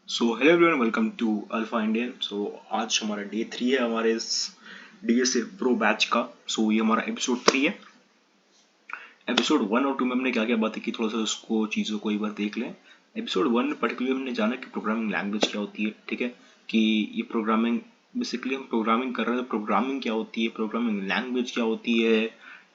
So hello everyone, welcome to Alpha Indian. आज हमारा day 3 है हमारे इस डीएसए प्रो बैच का। ये हमारा एपिसोड 3 है। एपिसोड 1 और 2 में हमने क्या क्या बातें की, थोड़ा सा उसको चीज़ों को एक बार देख लें। एपिसोड 1 में पर्टिकुलरली हमने जाना कि प्रोग्रामिंग लैंग्वेज क्या होती है, ठीक है, कि ये प्रोग्रामिंग बेसिकली हम प्रोग्रामिंग कर रहे हैं तो प्रोग्रामिंग क्या होती है, प्रोग्रामिंग लैंग्वेज क्या होती है,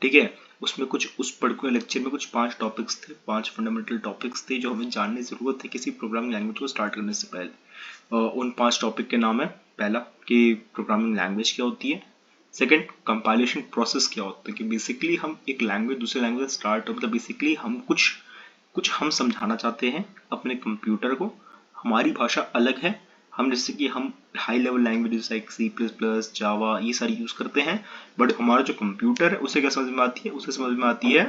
ठीक है। उसमें कुछ उस पर्टिकुलर लेक्चर में कुछ 5 टॉपिक्स थे, 5 फंडामेंटल टॉपिक्स थे जो हमें जानने की जरूरत है किसी प्रोग्रामिंग लैंग्वेज को स्टार्ट करने से पहले। उन 5 टॉपिक के नाम है, पहला कि प्रोग्रामिंग लैंग्वेज क्या होती है, सेकंड कंपाइलेशन प्रोसेस क्या होता है कि बेसिकली हम एक लैंग्वेज दूसरे लैंग्वेज स्टार्ट मतलब बेसिकली हम कुछ कुछ हम समझाना चाहते हैं अपने कंप्यूटर को। हमारी भाषा अलग है, हम जैसे कि हम high level languages like C plus plus Java ये सारी यूज करते हैं, बट हमारा जो कंप्यूटर है उसे क्या समझ में आती है, उसे समझ में आती है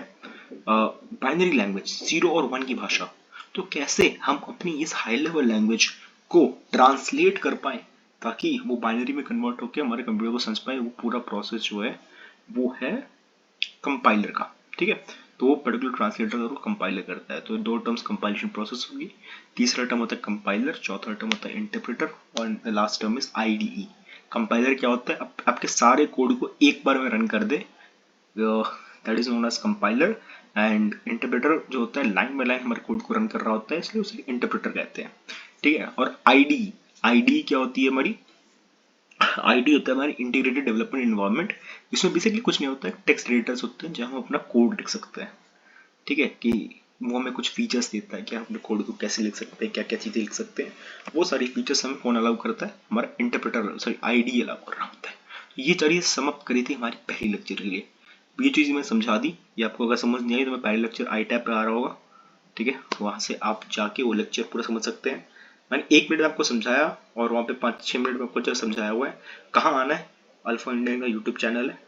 बाइनरी लैंग्वेज, 0 और 1 की भाषा। तो कैसे हम अपनी इस हाई लेवल लैंग्वेज को ट्रांसलेट कर पाए ताकि वो बाइनरी में कन्वर्ट होकर हमारे कंप्यूटर को समझ पाए, वो पूरा प्रोसेस जो है वो है कंपाइलर का, ठीक है। तो वो पर्टिकुलर ट्रांसलेटर और कंपाइलर करता है। तो दो टर्म्स कंपाइलेशन प्रोसेस होगी, तीसरा टर्म होता है कंपाइलर, चौथा टर्म होता है इंटरप्रेटर और last term is IDE. Compiler क्या होता है, आपके सारे कोड को एक बार में रन कर दे, that is known as compiler. And interpreter जो होता है लाइन बाय लाइन हमारे कोड को रन कर रहा होता है, इसलिए उसे इंटरप्रेटर कहते हैं, ठीक है। और आईडी आईडी क्या होती है हमारी, आईडी होता है हमारी इंटीग्रेटेड डेवलपमेंट एनवायरनमेंट। इसमें बेसिकली कुछ नहीं होता है, टेक्स्ट एडिटर्स होते हैं जहां हम अपना कोड लिख सकते हैं, ठीक है, कि वो हमें कुछ फीचर्स देता है कि हम अपने कोड को कैसे लिख सकते हैं, क्या क्या चीजें लिख सकते हैं। वो सारी फीचर्स हमें कौन अलाउ करता है, हमारा इंटरप्रेटर सॉरी आईडी अलाउ कर रहा होता है। तो ये चीजें समाप्त करी थी हमारी पहली लेक्चर के लिए। ये चीज मैं समझा दी, ये आपको अगर समझ नहीं आई तो मैं पहले लेक्चर आई टैब पे आ रहा होगा, ठीक है, वहां से आप जाके वो लेक्चर पूरा समझ सकते हैं। मैंने 1 मिनट में आपको समझाया और वहाँ पे 5-6 मिनट में आपको जो समझाया हुआ है। कहाँ आना है, अल्फा इंडियन का यूट्यूब चैनल है,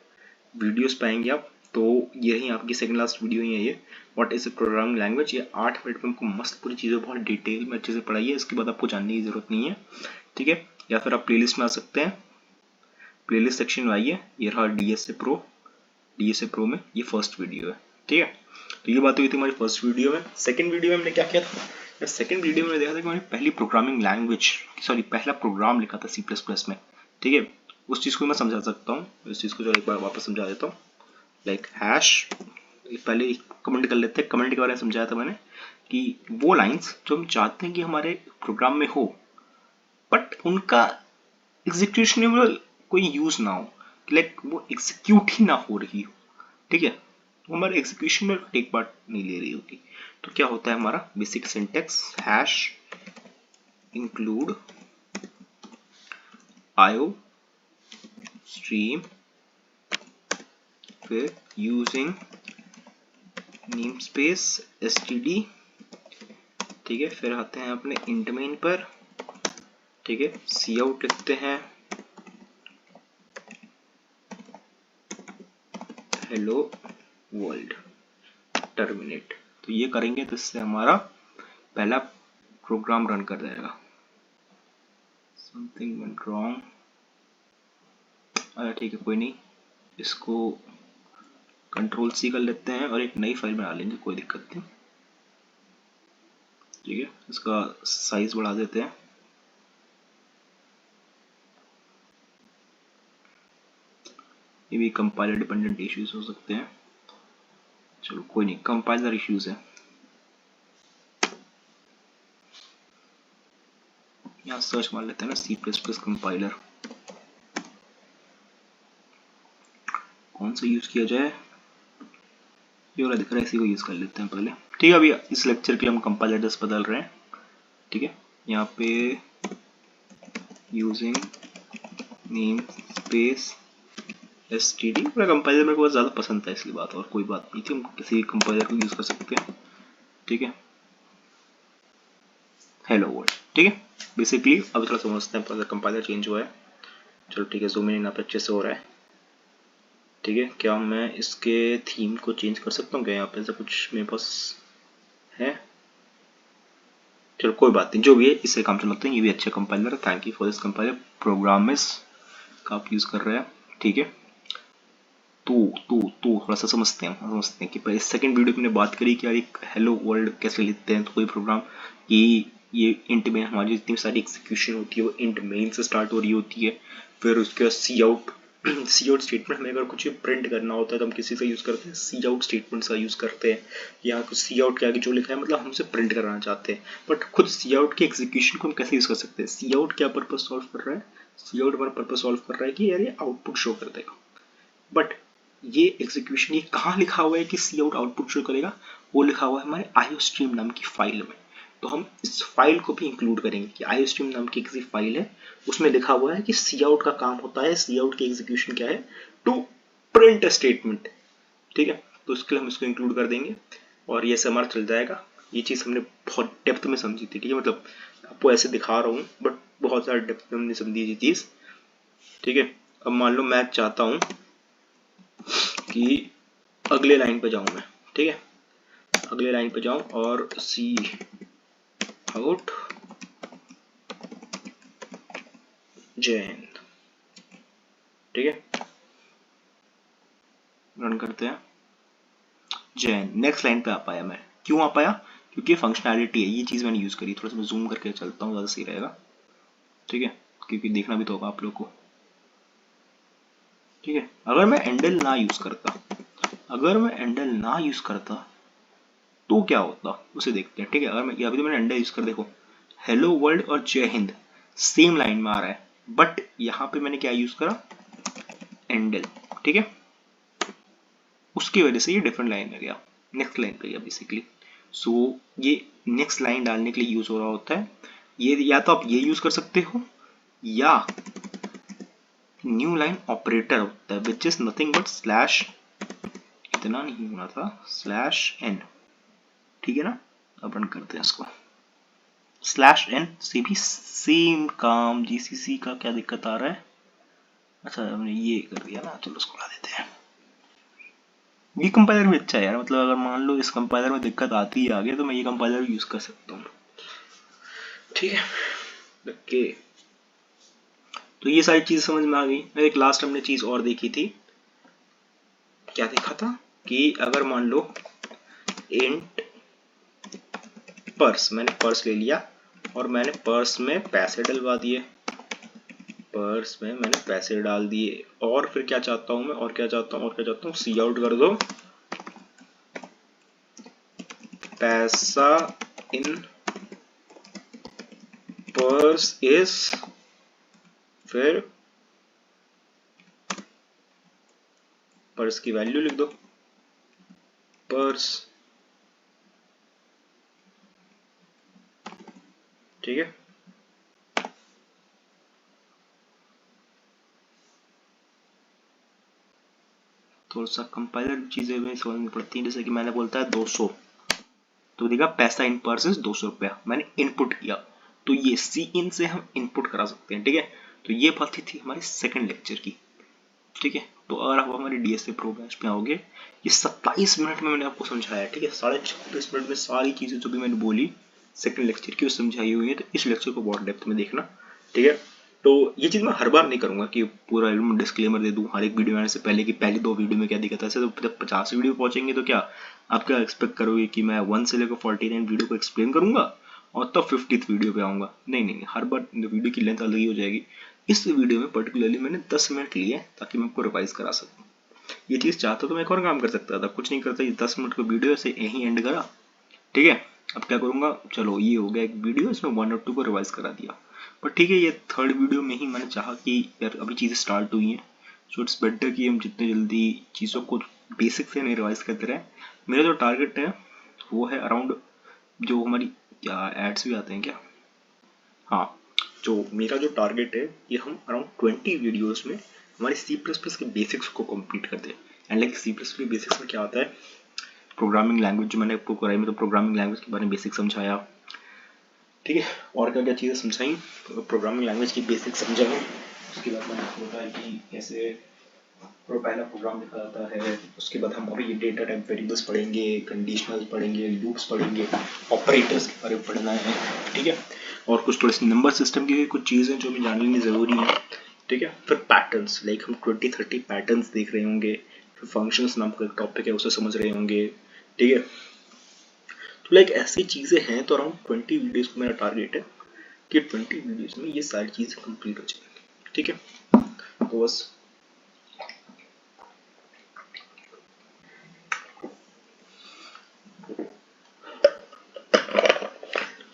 वीडियोस पाएंगे आप। तो यही आपकी सेकंड लास्ट वीडियो ही है ये, what is a programming language. ये 8 मिनट में आपको मस्त पूरी चीज़ें बहुत डिटेल में अच्छे से पढ़ाई है, इसके बाद आपको जानने की जरूरत नहीं है, ठीक है। या फिर आप प्लेलिस्ट में आ सकते हैं, प्लेलिस्ट सेक्शन में आइए, ये रहा डीएसए प्रो में ये फर्स्ट वीडियो है, ठीक है। तो ये बात हुई थी हमारी फर्स्ट वीडियो में। सेकंड वीडियो में हमने क्या किया था, सेकंड वीडियो में देखा था कि हमारी पहली प्रोग्रामिंग लैंग्वेज सॉरी पहला प्रोग्राम लिखा था सी प्लस प्लस में, ठीक है। उस चीज़ को मैं समझा सकता हूँ, इस चीज़ को जो एक बार वापस समझा देता हूँ। लाइक हैश, पहले कमेंट कर लेते हैं, कमेंट के बारे में समझाया था मैंने कि वो लाइंस जो हम चाहते हैं कि हमारे प्रोग्राम में हो बट उनका एग्जीक्यूशनेबल कोई यूज ना हो, लाइक वो एग्जीक्यूट ही ना हो रही हो, ठीक है, वो हमारे एग्जीक्यूशन में टेक पार्ट नहीं ले रही होगी। तो क्या होता है हमारा basic syntax, hash include IO stream, फिर यूजिंग नेम स्पेस एसटीडी, ठीक है। फिर आते हैं अपने इंट मेन पर, ठीक है, सी आउट लिखते हैं, हेलो वर्ल्ड, टर्मिनेट। तो ये करेंगे तो इससे हमारा पहला प्रोग्राम रन कर जाएगा। समथिंग वेंट रॉन्ग, अरे ठीक है कोई नहीं, इसको कंट्रोल सी कर लेते हैं और एक नई फाइल बना लेंगे, कोई दिक्कत नहीं, ठीक है। इसका साइज बढ़ा देते हैं, ये भी कंपाइलर डिपेंडेंट इश्यूज हो सकते हैं, चलो कोई नहीं, कंपाइलर इश्यूज है। यहाँ सर्च मार लेते हैं ना, सी प्लस प्लस कंपाइलर कौन सा यूज किया जाए, ये वाला दिख रहा है, इसी को यूज कर लेते हैं पहले, ठीक है। अभी इस लेक्चर के हम कंपाइलर एड्रेस बदल रहे हैं, ठीक है। यहाँ पे यूजिंग नेम स्पेस एसटीडी, मेरा कंपाइलर मेरे को बहुत ज़्यादा पसंद था इसलिए बात, और कोई बात नहीं थी, हम किसी कंपाइलर को यूज़ कर सकते हैं, ठीक है। हेलो वर्ल्ड, ठीक है। बेसिकली अभी थोड़ा समझते हैं, कंपाइलर चेंज हुआ है, चलो ठीक है, जूम इन यहाँ पे अच्छे से हो रहा है, ठीक है। क्या मैं इसके थीम को चेंज कर सकता हूँ क्या, यहाँ पे ऐसा कुछ मेरे पास है, चलो कोई बात नहीं, जो भी है इससे काम चलाते हैं। ये भी अच्छा कंपाइलर है, thank you for this compiler, Programiz का आप यूज़ कर रहे हैं, ठीक है। तो थोड़ा सा समझते हैं कि पहले सेकंड वीडियो में बात करी कि यार एक हेलो वर्ल्ड कैसे लिखते हैं, तो कोई प्रोग्राम, ये इंट में हमारी जितनी सारी एग्जीक्यूशन होती है वो इंट मेन से स्टार्ट हो रही होती है। फिर उसके बाद सी आउट स्टेटमेंट, हमें अगर कुछ प्रिंट करना होता है तो हम किसी से यूज करते हैं, सी आउट स्टेटमेंट का यूज करते हैं, या कुछ सी आउट के आगे जो लिखा है मतलब हमसे प्रिंट कराना चाहते हैं। बट खुद सी आउट के एग्जीक्यूशन को हम कैसे यूज कर सकते हैं? सी आउट क्या पर्पज सॉल्व कर रहा है? सी आउट हमारा पर्पज सॉल्व कर रहा है कि यार ये आउटपुट शो कर देगा। बट ये एग्जीक्यूशन ये कहाँ लिखा हुआ है कि सी आउट आउटपुट शो करेगा? वो लिखा हुआ है हमारे आईओस्ट्रीम नाम की फाइल में। तो हम इस फाइल को भी इंक्लूड करेंगे कि आईओस्ट्रीम नाम की किसी फाइल है, उसमें लिखा हुआ है कि सी आउट का काम होता है, सी आउट की एग्जीक्यूशन क्या है? To print a statement. ठीक है, तो उसके लिए हम इसको इंक्लूड कर देंगे और ये से हमारा चल जाएगा। ये चीज़ हमने बहुत डेप्थ में समझी थी। ठीक है, मतलब आपको ऐसे दिखा रहा हूँ बट बहुत ज़्यादा डेप्थ में हमने समझी ये चीज़। ठीक है, अब मान लो मैं चाहता हूँ कि अगले लाइन पे जाऊँ मैं। ठीक है, अगले लाइन पे जाऊँ और सी आउट जैन। ठीक है, रन करते हैं। जैन नेक्स्ट लाइन पे आ पाया मैं। क्यों आ पाया? क्योंकि फंक्शनैलिटी है, ये चीज़ मैंने यूज़ करी। थोड़ा सा मैं जूम करके चलता हूँ, ज़्यादा सही रहेगा। ठीक है, क्योंकि देखना भी तो होगा आप लोग को। ठीक है, अगर मैं एंडल ना यूज़ करता, अगर मैं एंडल ना यूज़ करता तो क्या होता उसे देखते हैं। ठीक है, अगर मैं अभी तो मैंने एंडल यूज़ कर, देखो हेलो वर्ल्ड और जय हिंद सेम लाइन में आ रहा है, बट यहाँ पे मैंने क्या यूज़ करा? एंडल। ठीक है, उसकी वजह से ये डिफरेंट लाइन में गया, नेक्स्ट लाइन पे गया बेसिकली। सो ये नेक्स्ट लाइन डालने के लिए यूज हो रहा होता है। ये या तो आप ये यूज कर सकते हो या न्यू लाइन ऑपरेटर होता है which is nothing but slash, इतना नहीं होना था, स्लैश एन। ठीक है ना, अब रन करते हैं इसको। स्लैश एन से भी सेम काम, जीसीसी का क्या दिक्कत आ रहा है? अच्छा हमने ये कर दिया ना, चलो उसको ला देते हैं। ये कंपाइलर भी अच्छा है यार, मतलब अगर मान लो इस कंपाइलर में दिक्कत आती ही आ गई तो मैं ये कंपाइलर यूज कर सकता हूँ। ठीक है, ओके, तो ये सारी चीज समझ में आ गई। एक लास्ट हमने चीज और देखी थी, क्या देखा था कि अगर मान लो इंट पर्स, मैंने पर्स ले लिया और मैंने पर्स में पैसे डलवा दिए, पर्स में मैंने पैसे डाल दिए, और फिर क्या चाहता हूं मैं, और क्या चाहता हूं, और क्या चाहता हूं, सी आउट कर दो पैसा इन पर्स इज, फिर पर्स की वैल्यू लिख दो, पर्स। ठीक है, थोड़ा सा कंपाइलर चीजें में समझनी पड़ती हैं। जैसे कि मैंने बोलता है 200, तो देखा पैसा इन पर्स 200 रुपया मैंने इनपुट किया, तो ये सी इन से हम इनपुट करा सकते हैं। ठीक है, तो ये बात थी हमारी सेकंड लेक्चर की। ठीक है, तो अगर आप हमारे डीएसए प्रो बैच में आओगे, ये 27 मिनट में मैंने आपको समझाया। ठीक है, 36 मिनट में सारी चीजें जो भी मैंने बोली सेकंड लेक्चर की वो समझाई हुई है, तो इस लेक्चर को बहुत डेप्थ में देखना। ठीक है, तो ये चीज मैं हर बार नहीं करूंगा कि पूरा डिस्क्लेमर दे दूं हर एक वीडियो आने से पहले कि पहली 2 वीडियो में क्या दिक्कत है। ऐसे तो जब 50 वीडियो पहुंचेंगे तो क्या आप क्या एक्सपेक्ट करोगे कि मैं 1 से लेकर 49 वीडियो को एक्सप्लेन करूंगा और तब 50th वीडियो पे आऊंगा? नहीं नहीं, हर बार वीडियो की लेंथ अलग ही हो जाएगी। इस वीडियो में पर्टिकुलरली मैंने 10 मिनट लिए ताकि मैं आपको रिवाइज करा सकूं। ये चीज चाहता तो मैं एक और काम कर सकता था, कुछ नहीं करता, ये 10 मिनट का वीडियो ऐसे यहीं एंड करा। ठीक है, अब क्या करूंगा, चलो ये हो गया एक वीडियो, इसमें 1 और 2 को रिवाइज करा दिया। पर ठीक है, ये थर्ड वीडियो में ही मैंने चाहा कि यार अभी चीज़ें स्टार्ट हुई हैं, सो इट्स बेटर कि हम जितने जल्दी चीज़ों को बेसिक से नहीं रिवाइज करते रहे। मेरा जो टारगेट है वो है अराउंड, जो हमारी क्या एड्स भी आते हैं क्या, हाँ, जो मेरा जो टारगेट है ये हम अराउंड 20 वीडियोस में हमारे सी प्लस प्लस के बेसिक्स को कंप्लीट करते हैं। And like C plus plus basics में क्या आता है, प्रोग्रामिंग लैंग्वेज जो मैंने आपको कराई में, तो प्रोग्रामिंग लैंग्वेज के बारे में बेसिक समझाया। ठीक है, और क्या क्या चीज़ें समझाई, प्रोग्रामिंग लैंग्वेज की बेसिक समझाया। उसके बाद मैंने आपको बताया कि कैसे पहला प्रोग्राम लिखा जाता है। उसके बाद हम अभी डेटा टाइप वेरिएबल्स पढ़ेंगे, कंडीशनल्स पढ़ेंगे, लूप्स पढ़ेंगे, ऑपरेटर्स के बारे में पढ़ना है। ठीक है, और कुछ थोड़ी सी नंबर सिस्टम की कुछ चीज़ें जो भी जाननी लेनी ज़रूरी है। ठीक है, फिर पैटर्न्स, लाइक हम 20-30 पैटर्न्स देख रहे होंगे। फिर फंक्शंस नाम का एक टॉपिक है, उसे समझ रहे होंगे। ठीक है, तो लाइक ऐसी चीजें हैं, तो अराउंड 20 वीडियोस को मेरा टारगेट है कि 20 वीडियोस में ये सारी चीजें कंप्लीट हो जाएंगी, ठीक है। तो बस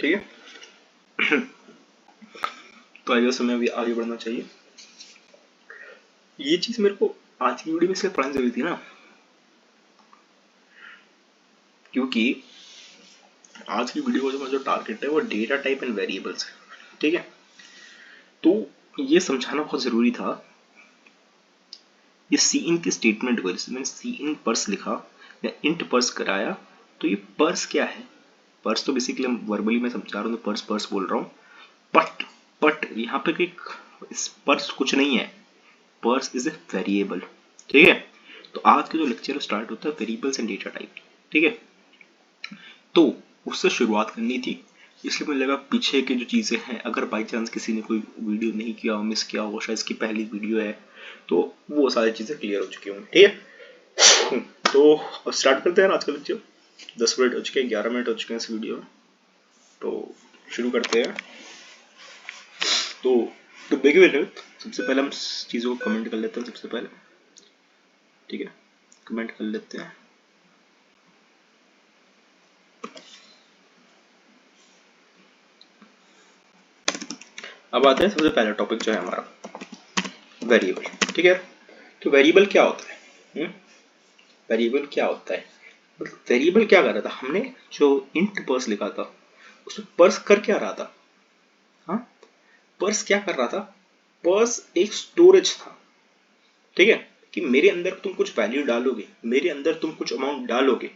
ठीक है। तो आई हमें अभी आगे बढ़ना चाहिए। ये चीज मेरे को आज की वीडियो में इसलिए पढ़नी जरूरी थी ना, क्योंकि आज की वीडियो का जो टारगेट है वो डेटा टाइप एंड वेरिएबल्स है, ठीक है। तो ये समझाना बहुत जरूरी था। ये सी इन की स्टेटमेंट को, जैसे मैंने सी इन पर्स लिखा या इंट पर्स कराया, तो ये पर्स क्या है? पर्स तो बेसिकली हम वर्बली में समझा रहा हूँ, तो पर्स पर्स बोल रहा हूँ। बट यहाँ पे एक पर्स कुछ नहीं है, पर्स इज ए वेरिएबल, ठीक है। तो आज का जो लेक्चर स्टार्ट होता है वेरिएबल्स एंड डेटा टाइप, ठीक है। तो उससे शुरुआत करनी थी, इसलिए मुझे लगा पीछे की जो चीज़ें हैं, अगर बाई चांस किसी ने कोई वीडियो नहीं किया हो, मिस किया हो, शायद इसकी पहली वीडियो है, तो वो सारी चीज़ें क्लियर हो चुकी होंगी, ठीक है। तो अब स्टार्ट करते हैं आज का लेक्चर। 10 मिनट हो चुके हैं, 11 मिनट हो चुके हैं इस वीडियो में, तो शुरू करते हैं। तो begin with, सबसे पहले हम चीज़ों को कमेंट कर लेते हैं सबसे पहले, ठीक है। कमेंट कर लेते हैं। अब आते हैं सबसे पहला टॉपिक जो है हमारा वेरिएबल, ठीक है। तो वेरिएबल क्या होता है? वेरिएबल क्या होता है? वेरिएबल क्या कर रहा था? हमने जो इंट पर्स लिखा था उसमें पर्स कर क्या रहा था? हाँ, पर्स क्या कर रहा था? पर्स एक स्टोरेज था, ठीक है। कि मेरे अंदर तुम कुछ वैल्यू डालोगे, मेरे अंदर तुम कुछ अमाउंट डालोगे,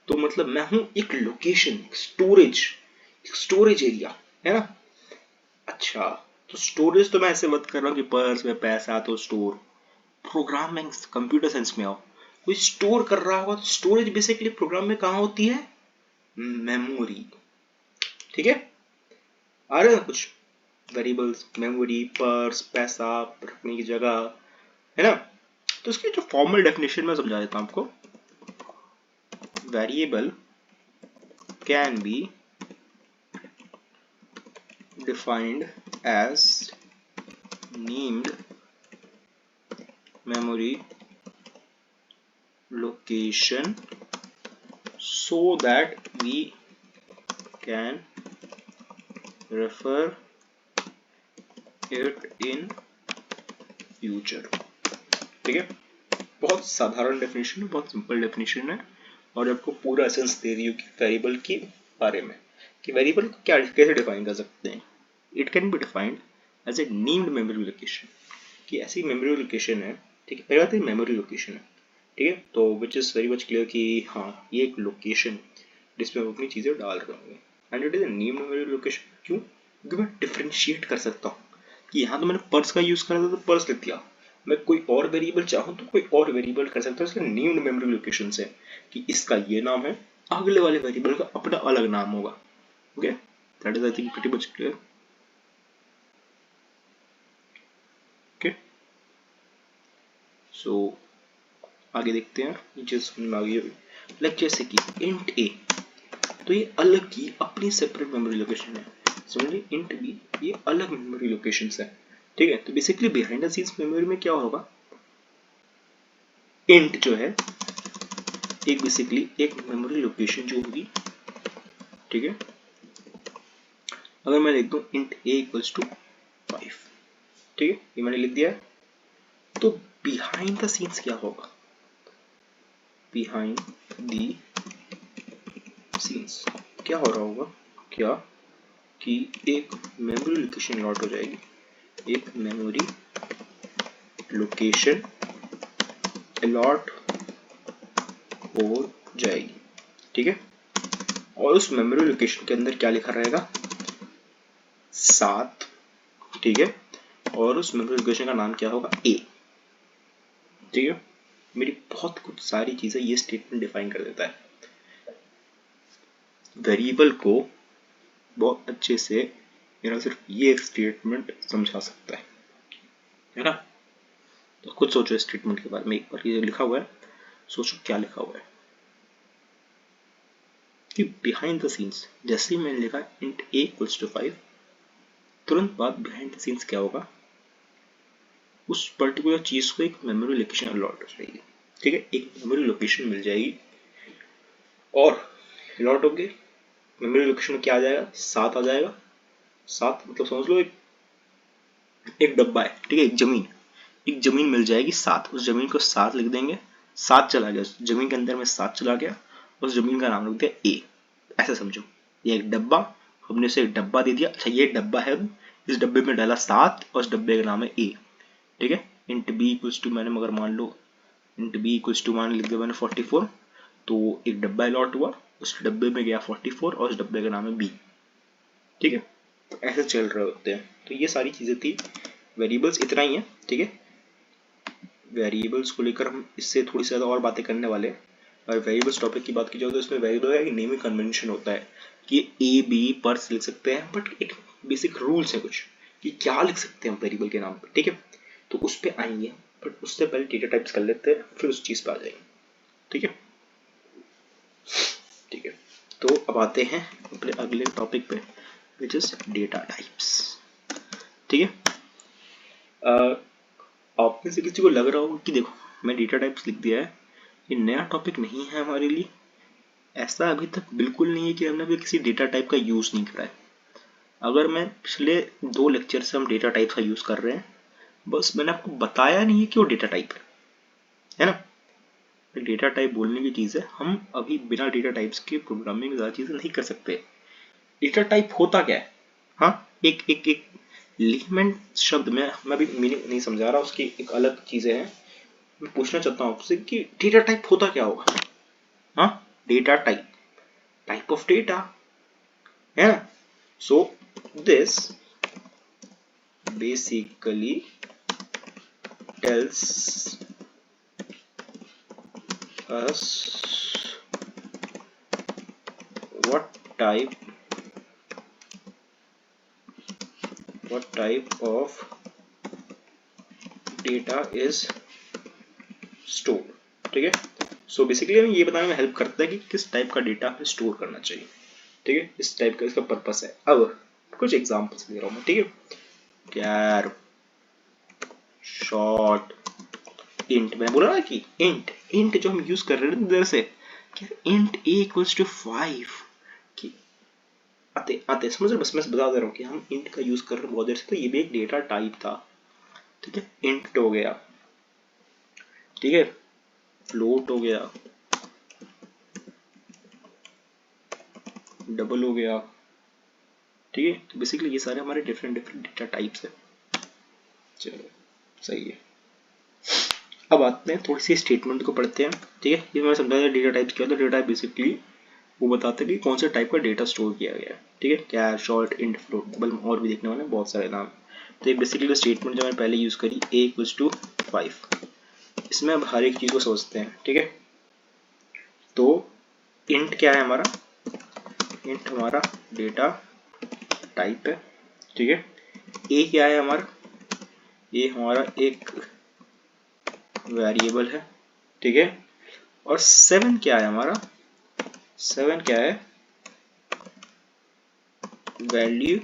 तो मतलब मैं हूं एक लोकेशन, एक स्टोरेज एरिया, है ना। अच्छा, तो स्टोरेज तो मैं ऐसे बात कर रहा हूँ कि पर्स में पैसा तो स्टोर, प्रोग्रामिंग कंप्यूटर साइंस में आओ, कोई स्टोर कर रहा होगा, तो स्टोरेज बेसिकली प्रोग्राम में कहाँ होती है? मेमोरी, ठीक है। आ रहे हैं कुछ वेरिएबल्स, मेमोरी, पर्स, पैसा, रखने की जगह, है ना। तो इसकी जो फॉर्मल डेफिनेशन में समझा देता हूं आपको। Variable can be defined as named memory location so that we can refer it in future, ठीक है। बहुत साधारण डेफिनेशन है, बहुत सिंपल डेफिनेशन है, और आपको पूरा एसेंस दे रही हूँ कि वेरिएबल के बारे में, कि वेरिएबल को क्या कैसे डिफाइन कर सकते हैं। It can be defined as a named memory location, कि ऐसी मेमोरी लोकेशन है, ठीक है। पहली बात है मेमोरी लोकेशन है, ठीक है। तो which is very much clear कि हाँ ये एक लोकेशन जिसमें हम अपनी चीज़ें डाल रहे होंगे, and it is a named memory location. क्यों? क्योंकि मैं डिफ्रेंशिएट कर सकता हूँ कि यहाँ तो मैंने पर्स का यूज़ करा था तो पर्स लिख दिया, मैं कोई और वेरिएबल चाहूँ तो कोई और वेरिएबल कर सकता हूँ। इसलिए नेम्ड मेमोरी लोकेशन है कि इसका ये नाम है, अगले वाले वेरिएबल का अपना अलग नाम होगा, okay. That is I think pretty much clear, okay. So आगे देखते हैं, नीचे समझ आगे लाइक जैसे कि इंट ए, तो ये अलग की अपनी सेपरेट मेमोरी लोकेशन है, सिमिलरली इंट बी ये अलग मेमोरी लोकेशन है, ठीक है। तो basically behind the scenes memory में क्या होगा, इंट जो है एक बेसिकली एक मेमोरी लोकेशन जो होगी, ठीक है। अगर मैं लिख दूं इंट ए इक्वल्स टू 5, ठीक है, ये मैंने लिख दिया है। तो बिहाइंड द सीन्स क्या होगा? बिहाइंड द सीन्स क्या हो रहा होगा, क्या कि एक मेमोरी लोकेशन लॉट हो जाएगी, एक मेमोरी लोकेशन अलॉट हो जाएगी, ठीक है। और उस मेमोरी लोकेशन के अंदर क्या लिखा रहेगा? 7, ठीक है। और उस मेमोरी लोकेशन का नाम क्या होगा? ए, ठीक है। मेरी बहुत कुछ सारी चीजें ये स्टेटमेंट डिफाइन कर देता है। वेरिएबल को बहुत अच्छे से मेरा सिर्फ ये एक स्टेटमेंट समझा सकता है ना। तो खुद सोचो स्टेटमेंट के बारे में एक बार, ये लिखा हुआ है, सोचो क्या लिखा हुआ है। कि बिहाइंड द सीन्स जैसे ही मैंने लिखा int a इक्वल्स टू 5, तुरंत बाद बिहाइंड द सीन्स क्या होगा, उस पर्टिकुलर चीज को एक मेमोरी लोकेशन अलॉट हो जाएगी। ठीक है, एक मेमोरी लोकेशन मिल जाएगी और अलॉट होके मेमोरी लोकेशन में क्या आ जाएगा, 7 आ जाएगा। 7 मतलब समझ लो एक डब्बा है, ठीक है, एक जमीन मिल जाएगी 7, उस जमीन को 7 लिख देंगे, 7 चला गया, उस जमीन के अंदर में 7 चला गया, उस जमीन का नाम रख दिया ए। ऐसा समझो, ये एक डब्बा, हमने उसे एक डब्बा दे दिया। अच्छा, ये डब्बा है, इस डब्बे में डाला 7 और उस डब्बे का नाम है ए। ठीक है, इंट बी इक्वल्स टू, मैंने मगर मान लो इंट बी इक्वल्स टू मान लिख दिया मैंने 44, तो एक डब्बा अलॉट हुआ, उस डब्बे में गया 44 और उस डब्बे का नाम है बी। ठीक है, तो ऐसे चल रहे होते हैं। तो ये सारी चीजें थी, वेरिएबल्स इतना ही है। ठीक है, वेरिएबल्स को लेकर हम इससे थोड़ी सी ज़्यादा और बातें करने वाले हैं। और वेरिएबल्स टॉपिक की बात की जाए तो इसमें वेरिएबल का एक नेमिंग कन्वेंशन होता है कि ए बी पर लिख सकते हैं, बट एक बेसिक रूल्स है कुछ कि क्या लिख सकते हैं हम वेरिएबल के नाम पे। ठीक है, तो उस पर आएंगे, बट उससे पहले डेटा टाइप्स कर लेते हैं, फिर उस चीज़ पे आ जाएंगे। ठीक है, ठीक है, तो अब आते हैं अपने अगले टॉपिक पे, विच इज डेटा टाइप्स। ठीक है, आप में से किसी को लग रहा होगा कि देखो मैं डेटा टाइप्स लिख दिया है, ये नया टॉपिक नहीं है हमारे लिए। ऐसा अभी तक बिल्कुल नहीं है कि हमने अभी किसी डेटा टाइप का यूज नहीं करा है। अगर मैं पिछले 2 लेक्चर से हम डेटा टाइप का यूज कर रहे हैं, बस मैंने आपको बताया नहीं है कि वो डेटा टाइप है ना। डेटा टाइप बोलने की चीज है, हम अभी बिना डेटा टाइप्स के प्रोग्रामिंग ज़्यादा चीजें नहीं कर सकते। डेटा टाइप होता क्या है, हाँ, एक एक एक लेमन शब्द में, मैं अभी मीनिंग नहीं समझा रहा, उसकी एक अलग चीजें हैं। मैं पूछना चाहता हूँ आपसे कि डेटा टाइप होता क्या होगा। हाँ, data type, type of data है ना। So this basically tells us what type of data is stored। ठीक है, सो बेसिकली हमें ये बताने में हेल्प करता है कि किस टाइप का डेटा हमें स्टोर करना चाहिए। ठीक है, इस टाइप का इसका पर्पस है। अब कुछ एग्जांपल्स ले रहा हूं मैं। ठीक है, कैर शॉर्ट इंट, मैंने बोला ना कि इंट जो हम यूज कर रहे हैं देर से, क्या इंट a इक्वल्स टू 5 कि आते आते समझ रहे, बस मैं बता दे रहा हूँ कि हम इंट का यूज कर रहे हैं बहुत देर से, तो ये भी एक डेटा टाइप था। ठीक है, इंट हो गया, ठीक है, फ्लोट हो गया, डबल हो गया। ठीक है, तो बेसिकली ये सारे हमारे डिफरेंट डिफरेंट डेटा टाइप्स है। चलो सही है, अब आते हैं थोड़ी सी स्टेटमेंट को पढ़ते हैं। ठीक है, ये मैं समझाया डेटा टाइप्स क्या होता है। डेटा टाइप बेसिकली वो बताते हैं कि कौन से टाइप का डेटा स्टोर किया गया है। ठीक है, कैर शॉर्ट इंट फ्लोट डबल, और भी देखने वाले हैं बहुत सारे नाम। तो एक बेसिकली स्टेटमेंट जो मैंने पहले यूज करी, a इक्वल्स टू 5, इसमें अब हर एक चीज को समझते हैं। ठीक है, तो इंट क्या है हमारा, इंट हमारा डेटा टाइप है। ठीक है, ए क्या है हमारा, ये हमारा एक वेरिएबल है। ठीक है, और 7 क्या है हमारा, 7 क्या है, वैल्यू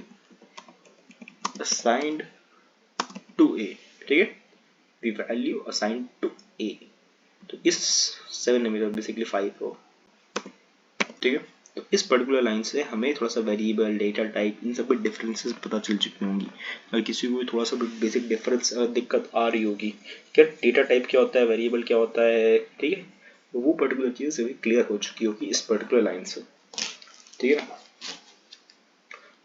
असाइंड टू ए। ठीक है, द वैल्यू असाइंड टू ए, तो इस 7 ने मेरा बेसिकली 5 हो। ठीक है, तो इस पर्टिकुलर लाइन से हमें थोड़ा सा वेरिएबल, डेटा टाइप, इन सब डिफरेंसेस पता चल चुकी होंगी। अगर किसी को भी थोड़ा सा बेसिक डिफरेंस दिक्कत आ रही होगी, क्या डेटा टाइप क्या होता है, वेरिएबल क्या होता है, ठीक है, वो पर्टिकुलर चीज़ अभी क्लियर हो चुकी होगी इस पर्टिकुलर लाइन से। ठीक है ना,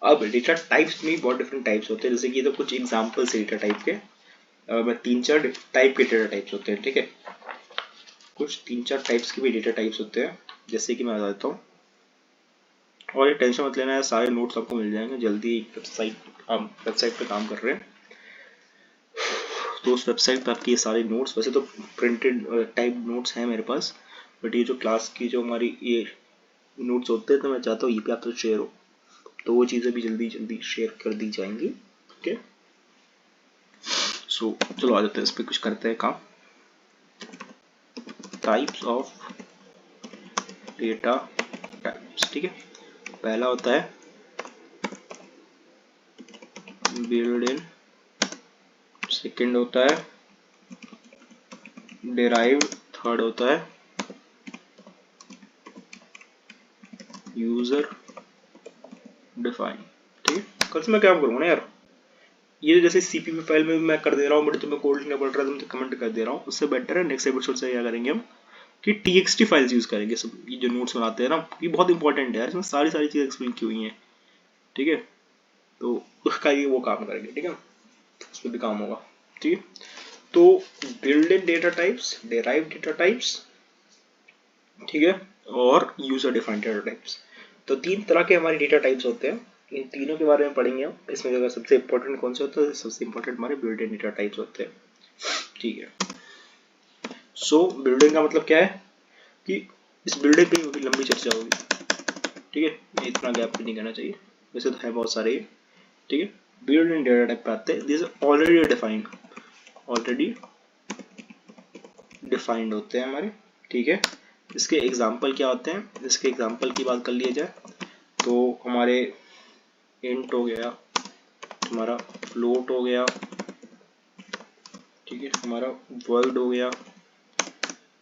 अब डेटा टाइप्स में बहुत डिफरेंट टाइप्स होते हैं, जैसे कि ये तो कुछ एग्जांपल्स है डेटा टाइप के। मैं 3-4 टाइप के डेटा टाइप्स होते हैं। ठीक है, कुछ 3-4 टाइप्स के भी डेटा टाइप्स होते हैं, जैसे कि मैं बता देता हूँ। और ये टेंशन मत लेना है, सारे नोट्स आपको मिल जाएंगे जल्दी। वेबसाइट पे काम कर रहे हैं, तो उस वेबसाइट पे आपके ये सारे नोट्स, वैसे तो प्रिंटेड टाइप नोट्स हैं मेरे पास, बट ये जो क्लास की जो हमारी ये नोट्स होते हैं, तो मैं चाहता हूँ ये पे आप तो शेयर हो, तो वो चीज़ें भी जल्दी जल्दी शेयर कर दी जाएंगी। ओके, सो चलो आ जाते हैं इस पर, कुछ करते हैं काम। टाइप्स ऑफ डेटा टाइप्स, ठीक है। पहला होता है बिल्ड इन, सेकेंड होता है डिराइव्ड, थर्ड होता है यूजर डिफाइन, ठीक है। कल से मैं क्या करूँगा ना यार, ये जैसे सीपीपी फाइल में मैं कर दे रहा हूँ बट तुम्हें कोड लिखना पड़ रहा है तो मैं कमेंट कर दे रहा हूँ, उससे बेटर है नेक्स्ट एपिसोड से क्या करेंगे हम कि txt फाइल्स यूज करेंगे सब, ये जो नोट्स बनाते हैं ना ये बहुत इंपॉर्टेंट है यार, इसमें सारी सारी चीजें एक्सप्लेन की हुई हैं, ठीक है। तो उसका ये वो काम करेंगे, ठीक है, उस पर भी काम होगा, ठीक है। तो build in data types, derive data types, ठीक है, और यूजर डिफाइंड डेटा टाइप्स। तो तीन तरह के हमारे डेटा टाइप्स होते हैं, इन तीनों के बारे में पढ़ेंगे हम। इसमें अगर सबसे इंपॉर्टेंट कौन से होता है, सबसे इंपॉर्टेंट हमारे बिल्ड इन डेटा टाइप्स होते हैं, ठीक है। सो बिल्डिंग का मतलब क्या है कि इस बिल्डिंग पे होगी लंबी चर्चा होगी, ठीक है, मैं इतना गैप भी नहीं करना चाहिए, वैसे तो है बहुत सारे, ठीक है। बिल्ड इन डेटा टाइप पे आते हैं, this already defined, already defined होते हैं हमारे, ठीक है। इसके एग्जाम्पल क्या होते हैं, इसके एग्जाम्पल की बात कर लिया जाए तो हमारे इंट हो गया, हमारा फ्लोट हो गया, ठीक है, हमारा वर्ड हो गया,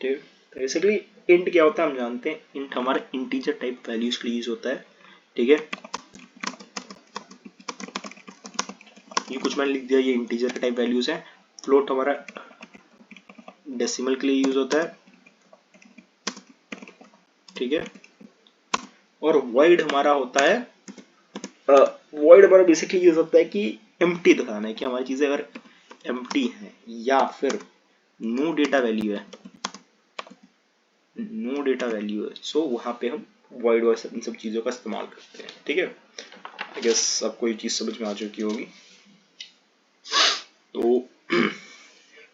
ठीक है। बेसिकली इंट क्या होता है हम जानते हैं, इंट हमारा इंटीजर टाइप वैल्यूज के लिए यूज होता है, ठीक है। ये कुछ मैंने लिख दिया, ये इंटीजर के टाइप वैल्यूज है। फ्लोट हमारा डेसिमल के लिए यूज होता है, ठीक है। और वॉइड हमारा होता है, वॉइड हमारा बेसिकली यूज होता है कि एम्प्टी दिखाना है कि हमारी चीजें अगर एम्प्टी है या फिर नो डेटा वैल्यू है, नो डेटा वैल्यू है, सो वहां पे हम वॉइड और इन सब चीजों का इस्तेमाल करते हैं, ठीक है। आई गेस सबको ये चीज समझ में आ चुकी होगी। तो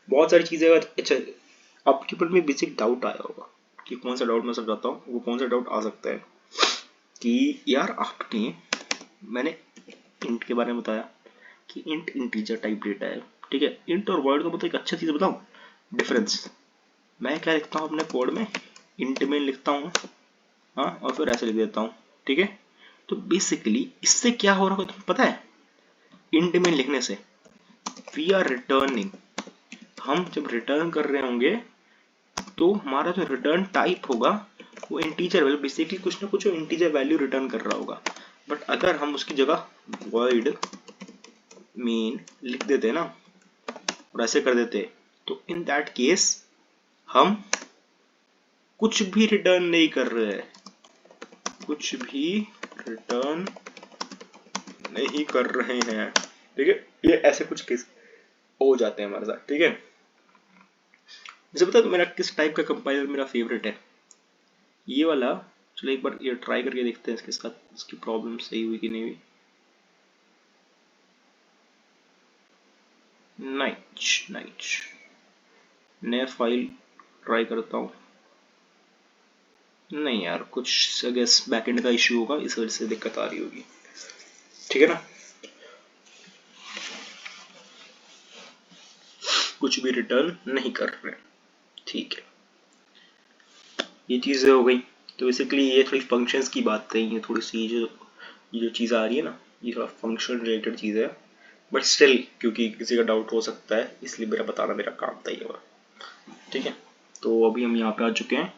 बहुत सारी चीजें, अगर अच्छा आपके ऊपर में बेसिक डाउट आया होगा कि कौन सा डाउट मैं समझाता हूँ, वो कौन सा डाउट आ सकता है कि यार आपने, मैंने इंट के बारे में बताया कि इंट इंटीजर टाइप डेटा है, ठीक है। इंट और वर्ड का मतलब एक अच्छा चीज बताऊं डिफरेंस, मैं क्या लिखता हूँ अपने कोड में, इंट में लिखता हूँ, हाँ, और फिर ऐसे लिख देता हूँ, ठीक है। तो बेसिकली इससे क्या हो रहा है तुम्हें पता है, इंट में लिखने से वी आर रिटर्निंग, हम जब रिटर्न कर रहे होंगे तो हमारा जो रिटर्न टाइप होगा वो इंटीजर वैल्यू, बेसिकली कुछ ना कुछ इंटीजर वैल्यू रिटर्न कर रहा होगा। बट अगर हम उसकी जगह void मेन लिख देते ना और ऐसे कर देते तो इन दैट केस हम कुछ भी रिटर्न नहीं कर रहे हैं, कुछ भी रिटर्न नहीं कर रहे हैं, ठीक है। ये ऐसे कुछ केस हो जाते हैं हमारे साथ, ठीक है। मुझे पता है मेरा किस टाइप का कंपाइलर मेरा फेवरेट है, ये वाला। चलो एक बार ये ट्राई करके देखते हैं इसके साथ इसकी प्रॉब्लम सही हुई कि नहीं हुई। नाइच नाइच, नया फाइल ट्राई करता हूँ, नहीं यार कुछ गेस बैकएंड का इश्यू होगा, इस वजह से दिक्कत आ रही होगी, ठीक है ना। कुछ भी रिटर्न नहीं कर रहे, ठीक है, ये चीजें हो गई। तो बेसिकली ये थोड़ी फंक्शंस की बात कही है, थोड़ी सी जो चीज़ आ रही है ना, ये थोड़ा फंक्शन रिलेटेड चीज़ है, बट स्टिल क्योंकि किसी का डाउट हो सकता है इसलिए मेरा बताना मेरा काम था ये, ठीक है। तो अभी हम यहाँ पे आ चुके हैं,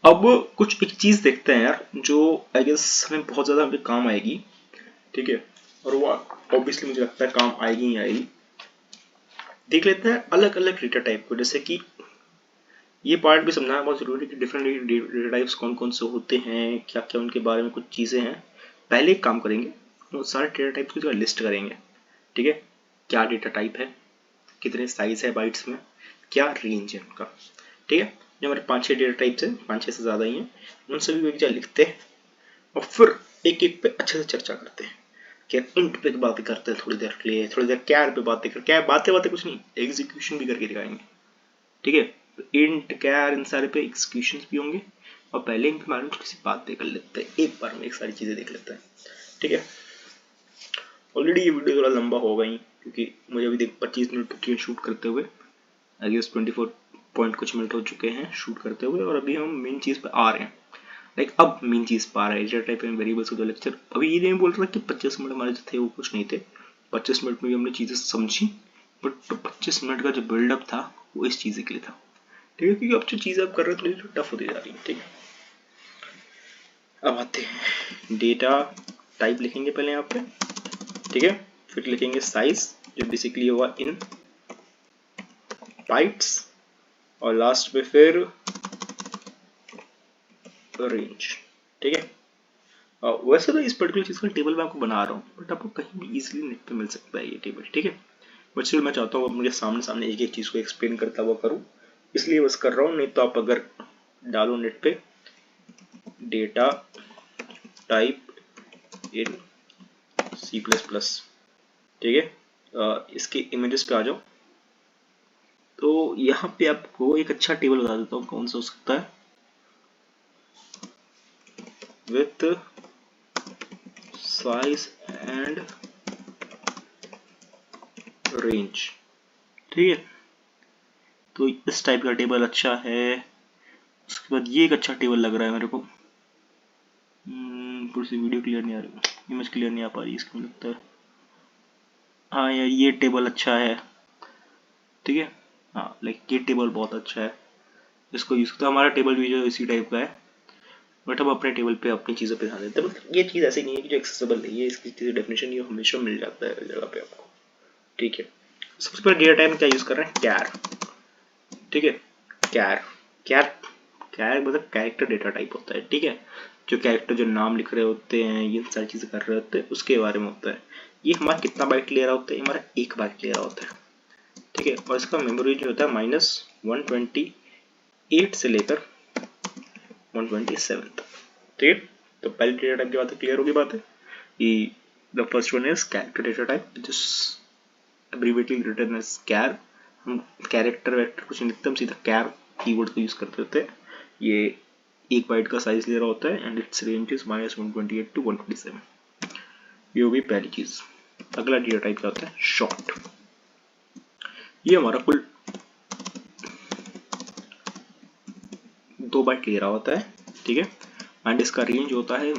अब कुछ एक चीज़ देखते हैं यार जो आई गेस हमें बहुत ज़्यादा हमें काम आएगी, ठीक है, और वो ऑब्वियसली मुझे लगता है काम आएगी ही आएगी। देख लेते हैं अलग अलग डेटा टाइप को, जैसे कि ये पार्ट भी समझना बहुत जरूरी है कि डिफरेंट डेटा टाइप्स कौन कौन से होते हैं, क्या क्या उनके बारे में कुछ चीज़ें हैं। पहले एक काम करेंगे, वो सारे डेटा टाइप्स को लिस्ट करेंगे, ठीक है। क्या डेटा टाइप है, कितने साइज है बाइट्स में, क्या रेंज है उनका, ठीक है। जो हमारे 5-6 डेटा टाइप्स हैं, 5-6 से ज़्यादा ही हैं, उन सभी को एक जगह लिखते हैं और फिर एक एक पे अच्छे से चर्चा करते हैं। क्या इंट पे बातें करते हैं थोड़ी देर के लिए, थोड़ी देर कैर पे बातें कर, क्या बातें कुछ नहीं, एग्जीक्यूशन भी करके दिखाएंगे, ठीक है। इंट कैर इन सारे पे एग्जीक्यूशन भी होंगे और पहले इनके बारे में थोड़ी सी बातें कर लेते हैं, एक बार में एक सारी चीज़ें देख लेते हैं, ठीक है। ऑलरेडी ये वीडियो थोड़ा लंबा हो गई क्योंकि मुझे अभी देख 25 मिनट शूट करते हुए, आई गेस 24 पॉइंट कुछ मिनट हो चुके हैं शूट करते हुए, और अभी हम मेन चीज़ पे आ रहे हैं। लाइक अब मेन चीज पा रहा है डेटा टाइप एंड वेरिएबल्स का जो लेक्चर। अभी ये नहीं बोल रहा कि 25 मिनट हमारे जो थे वो कुछ नहीं थे, 25 मिनट में भी हमने चीजें समझी, बट 25 मिनट का जो बिल्डअप था वो इस चीज के लिए था, ठीक है, क्योंकि अब जो चीजें आप कर रहे हो थोड़ी टफ होती जा रही है, ठीक है। अब आते हैं डेटा टाइप लिखेंगे पहले यहाँ पे, ठीक है, फिर लिखेंगे साइज जो बेसिकली होगा इन बाइट्स, और लास्ट में फिर रेंज, ठीक है। वैसे तो इस पर्टिकुलर चीज का टेबल मैं आपको बना रहा हूँ, बट आपको कहीं भी इजीली नेट पे मिल सकता है ये टेबल, ठीक है। बट स्टिल मैं चाहता हूँ मुझे सामने सामने एक एक चीज को एक्सप्लेन करता हुआ करूँ, इसलिए बस कर रहा हूँ। नहीं तो आप अगर डालो नेट पे डेटा टाइप इन C++, ठीक है, इसके इमेजेस पे आ जाओ, तो यहाँ पे आपको एक अच्छा टेबल बता देता हूँ कौन सा हो सकता है, विथ साइज एंड रेंज, ठीक है। तो इस टाइप का टेबल अच्छा है। उसके बाद ये एक अच्छा टेबल लग रहा है मेरे को, थोड़ी सी वीडियो क्लियर नहीं आ रही, इमेज क्लियर नहीं आ पा रही इसको लगता है। हाँ यार ये टेबल अच्छा है, ठीक है, हाँ लाइक ये टेबल बहुत अच्छा है, इसको यूज करता। हमारा टेबल भी जो इसी टाइप का है, बट हम अपने टेबल पे अपनी चीज़ों पे ध्यान देते हैं। मतलब ये चीज़ ऐसी नहीं है कि जो एक्सेसिबल नहीं है, इसकी डेफिनेशन ये हमेशा मिल जाता है हर जगह पे आपको, ठीक है। सबसे पहले डेटा टाइप क्या यूज कर रहे हैं, कैर, ठीक है। कैर कैर कैर मतलब कैरेक्टर डेटा टाइप होता है, ठीक है। जो कैरेक्टर जो नाम लिख रहे होते हैं, ये सारी चीजें कर रहे होते हैं, उसके बारे में होता है। ये हमारा कितना बाइट ले रहा होता है, हमारा 1 बाइट ले रहा होता है, ठीक है। और इसका मेमोरी जो होता है -128 से लेकर 127 तक, ठीक है। तो पहले डेटा टाइप की बात क्लियर होगी बात है कि the first one is character data type, जिस abbreviated written as char। हम कैरेक्टर वेक्टर कुछ नहीं लिखते, हम सीधा कैर कीवर्ड को यूज करते होते हैं। ये 1 बाइट का साइज ले रहा होता है and it's range is -128 to 127। ये होगी पहली चीज। अगला डेटा टाइप क्या होता है, शॉर्ट। ये हमारा कुल 2 बाइट ले रहा होता है, ठीक है। एंड इसका रेंज होता है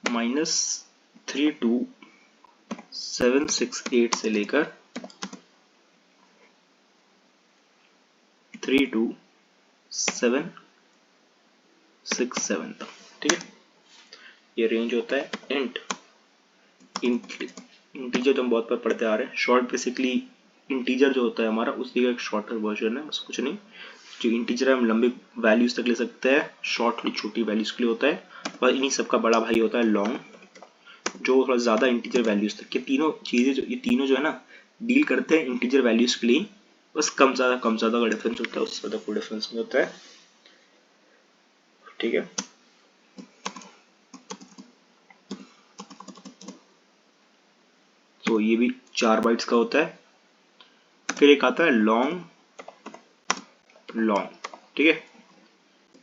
-3 to 768 से लेकर 3 to 767 तक, ठीक है। ये रेंज होता है। इंटीजर जो हम बहुत बार पढ़ते आ रहे हैं, शॉर्ट बेसिकली इंटीजर जो होता है हमारा उसी का एक शॉर्टर वर्जन है, बस कुछ नहीं। जो इंटीजर है हम लंबे वैल्यूज तक ले सकते हैं, शॉर्ट थोड़ी छोटी वैल्यूज के लिए होता है, और इन्हीं सबका बड़ा भाई होता है लॉन्ग, जो थोड़ा ज्यादा इंटीजर वैल्यूज तक। ये तीनों चीजें जो ये तीनों जो है ना डील करते हैं इंटीजर वैल्यूज के लिए, बस कम ज्यादा का डिफरेंस होता है, उससे ज्यादा कोई डिफरेंस नहीं होता है, ठीक है। तो ये भी 4 बाइट्स का होता है। फिर एक आता है लॉन्ग, ठीक है,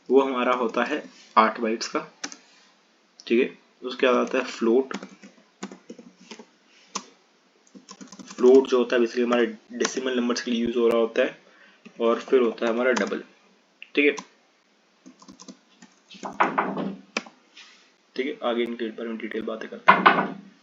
वो हमारा होता है 8 बाइट्स का, ठीक है। उसके बाद आता है फ्लोट। फ्लोट जो होता है बेसिकली हमारे डेसिमल नंबर्स के लिए यूज हो रहा होता है। और फिर होता है हमारा डबल, ठीक है, ठीक है। आगे इनके बारे में डिटेल बातें करते हैं।